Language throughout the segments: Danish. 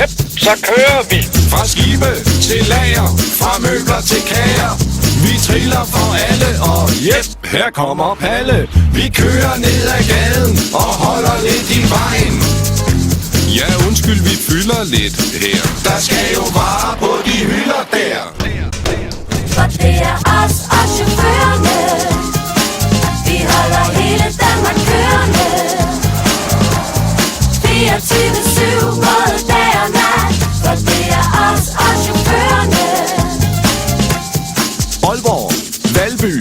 Hep, så kører vi. Fra skibe til lager, fra møbler til kager. Vi triller for alle, og yep, her kommer Palle. Vi kører ned ad gaden og holder lidt i vejen. Ja, undskyld, vi fylder lidt her. Der skal jo varer på de hylder der. For det er os og chaufførerne. Vi holder hele Danmark kørende. 24/7 både dag og nat. For det er os og chaufførerne. Aalborg, Valby,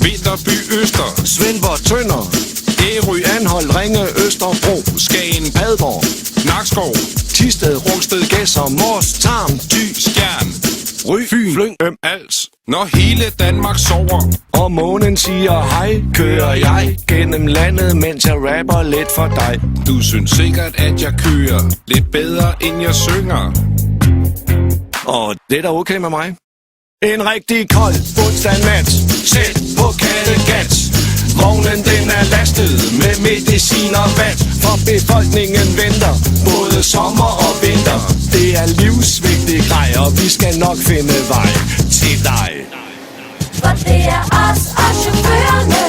Vinterby, Øster, Svendborg, Tønder, Ærø, Anholt, Ringe, Østerbro, Skagen, Padborg, Nakskov, Thisted, Rungsted, Gedser, Mors, Tarm, Thy, Skjern, Ry, Fyn, Flyng, Als. Når hele Danmark sover og månen siger hej, kører jeg gennem landet, mens jeg rapper lidt for dig. Du synes sikkert, at jeg kører lidt bedre, end jeg synger. Og det er da okay med mig. En rigtig kold onsdag nat, sæt på Kattegat. Vognen den er lastet med medicin og vat. For befolkningen venter både sommer og vinter. Det er livsvigtig grej, og vi skal nok finde vej til dig. For det er os og chaufførerne.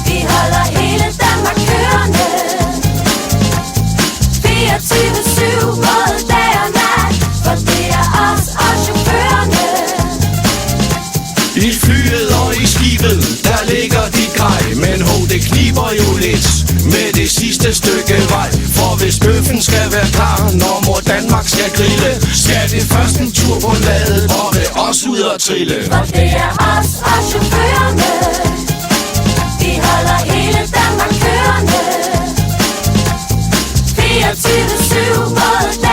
Vi holder hele Danmark kørende. 24/7 både dag og nat. For det er os og chaufførerne. I flyet og i skibet, der ligger de grej. Men det kniber jo lidt med det sidste stykke vej. For hvis bøffen skal være klar, når mor Danmark skal grille, skal det først en tur på ladet og med os ud og trille. For det er os og chaufførerne. Vi holder hele Danmark kørende. 24/7 både dag